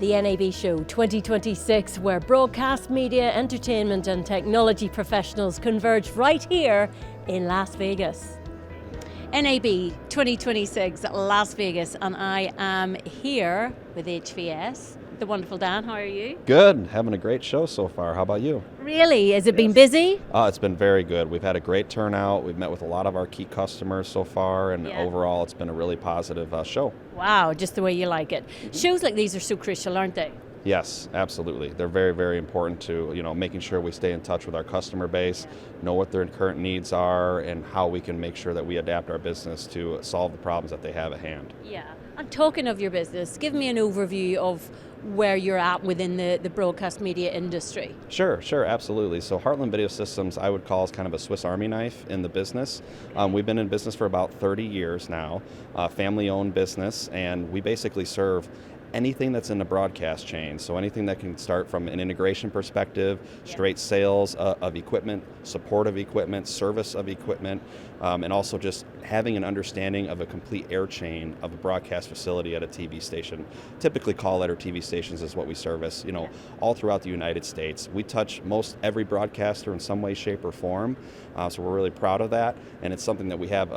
the NAB Show 2026, where broadcast media, entertainment and technology professionals converge right here in Las Vegas. NAB 2026 Las Vegas, and I am here with HVS. The wonderful Dan, how are you? Good, having a great show so far. How about you? Really? Has it been busy? It's been very good. We've had a great turnout. We've met with a lot of our key customers so far, and overall it's been a really positive show. Wow, just the way you like it. Shows like these are so crucial, aren't they? Yes, absolutely. They're very, very important to, making sure we stay in touch with our customer base, know what their current needs are, and how we can make sure that we adapt our business to solve the problems that they have at hand. Yeah. And talking of your business, give me an overview of where you're at within the broadcast media industry. Sure, absolutely. So Heartland Video Systems, I would call, is kind of a Swiss Army knife in the business. We've been in business for about 30 years now, family-owned business, and we basically serve anything that's in the broadcast chain. So anything that can start from an integration perspective, straight sales of equipment, support of equipment, service of equipment, and also just having an understanding of a complete air chain of a broadcast facility at a TV station. Typically call-letter TV stations is what we service, all throughout the United States. We touch most every broadcaster in some way, shape, or form, so we're really proud of that, and it's something that we have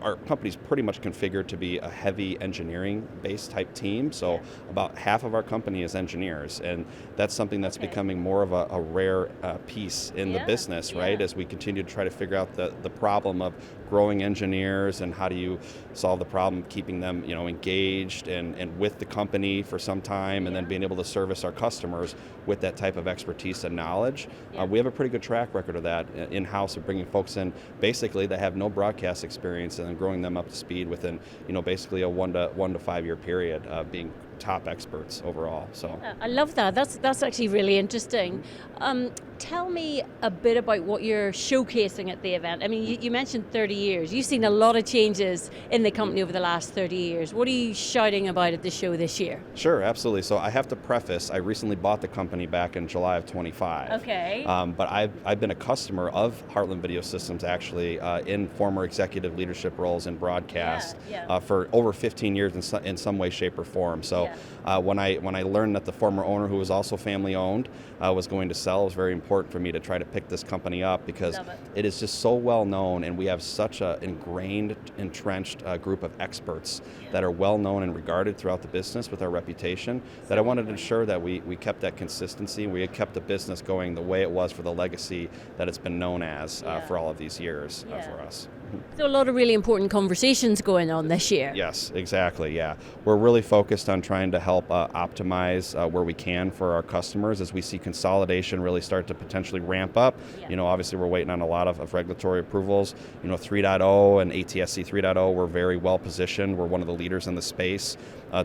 our company's pretty much configured to be a heavy engineering-based type team, so about half of our company is engineers, and that's something that's becoming more of a rare piece in the business, right? As we continue to try to figure out the problem of growing engineers and how do you solve the problem of keeping them, engaged and with the company for some time, and then being able to service our customers with that type of expertise and knowledge. We have a pretty good track record of that in-house, of bringing folks in basically that have no broadcast experience and growing them up to speed within, basically a 1 to 5 year period, being top experts overall. So I love that. That's actually really interesting. Tell me a bit about what you're showcasing at the event. I mean, you mentioned 30 years. You've seen a lot of changes in the company over the last 30 years. What are you shouting about at the show this year? Sure, absolutely. So I have to preface, I recently bought the company back in July of 25. Okay. But I've been a customer of Heartland Video Systems actually in former executive leadership roles in broadcast for over 15 years in some way, shape, or form. So when I learned that the former owner, who was also family owned, was going to sell, it was very important for me to try to pick this company up because it is just so well known, and we have such an ingrained, entrenched group of experts that are well known and regarded throughout the business with our reputation, that I wanted to ensure that we kept that consistency, and we had kept the business going the way it was for the legacy that it's been known as for all of these years for us. So a lot of really important conversations going on this year. Yes, exactly, We're really focused on trying to help optimize where we can for our customers as we see consolidation really start to potentially ramp up. Obviously we're waiting on a lot of regulatory approvals. 3.0 and ATSC 3.0, we're very well positioned. We're one of the leaders in the space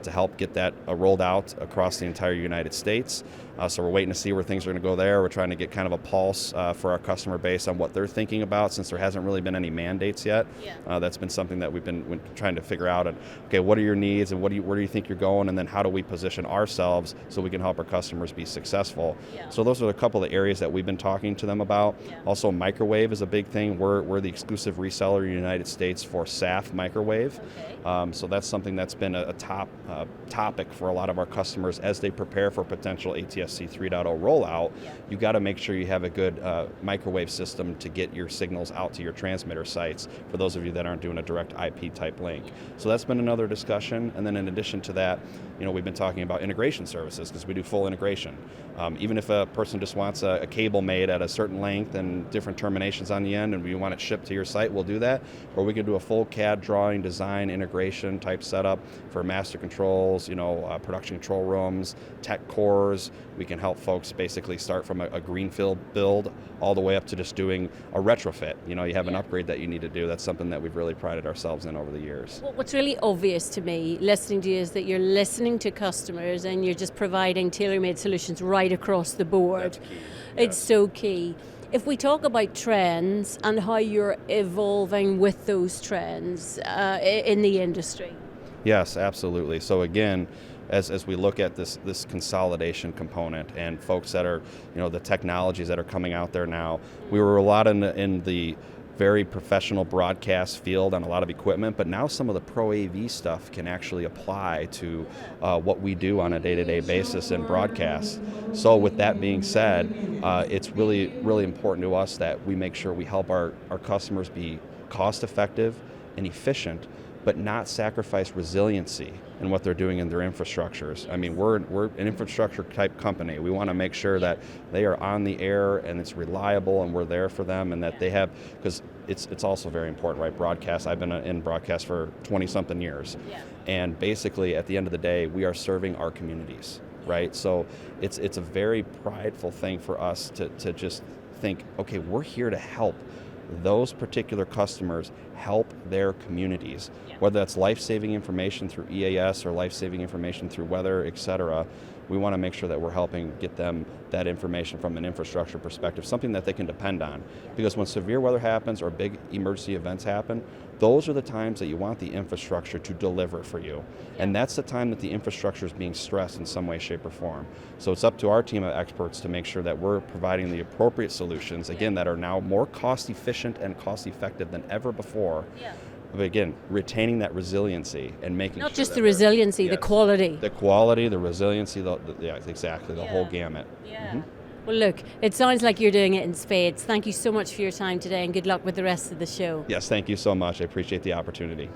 to help get that rolled out across the entire United States. So we're waiting to see where things are going to go there. We're trying to get kind of a pulse for our customer base on what they're thinking about, since there hasn't really been any mandates yet. That's been something that we've been trying to figure out. And okay, what are your needs, and where do you think you're going, and then how do we position ourselves so we can help our customers be successful? So those are a couple of areas that we've been talking to them about. Also, microwave is a big thing. We're the exclusive reseller in the United States for SAF microwave. So that's something that's been a top topic for a lot of our customers as they prepare for potential ATSC 3.0 rollout. You got to make sure you have a good microwave system to get your signals out to your transmitter sites, for those of you that aren't doing a direct IP type link. So that's been another discussion. And then in addition to that, we've been talking about integration services, because we do full integration. Even if a person just wants a cable made at a certain length and different terminations on the end, and we want it shipped to your site, we'll do that. Or we can do a full CAD drawing, design, integration type setup for master controls, production control rooms, tech cores. We can help folks basically start from a greenfield build all the way up to just doing a retrofit. You have an upgrade that you need to do. That's something that we've really prided ourselves in over the years. Well, what's really obvious to me listening to you is that you're listening to customers and you're just providing tailor-made solutions right across the board. That's key. It's so key. If we talk about trends and how you're evolving with those trends in the industry. Yes, absolutely. So again, as we look at this consolidation component and folks that are, the technologies that are coming out there now, we were a lot in the very professional broadcast field on a lot of equipment, but now some of the ProAV stuff can actually apply to what we do on a day-to-day basis in broadcasts. So with that being said, it's really, really important to us that we make sure we help our customers be cost-effective and efficient, but not sacrifice resiliency in what they're doing in their infrastructures. I mean, we're an infrastructure type company. We want to make sure that they are on the air and it's reliable and we're there for them, and that they have, because it's also very important, right? Broadcast, I've been in broadcast for 20 something years. Yeah. And basically at the end of the day, we are serving our communities, right? So it's a very prideful thing for us to just think, okay, we're here to help those particular customers help their communities, whether that's life-saving information through EAS or life-saving information through weather, et cetera. We want to make sure that we're helping get them that information from an infrastructure perspective, something that they can depend on. Because when severe weather happens or big emergency events happen, those are the times that you want the infrastructure to deliver for you. And that's the time that the infrastructure is being stressed in some way, shape, or form. So it's up to our team of experts to make sure that we're providing the appropriate solutions, again, that are now more cost efficient and cost effective than ever before. But again, retaining that resiliency and making not sure just that the resiliency, the quality. The quality, the resiliency, exactly, the whole gamut. Yeah. Mm-hmm. Well, look, it sounds like you're doing it in spades. Thank you so much for your time today, and good luck with the rest of the show. Yes, thank you so much. I appreciate the opportunity.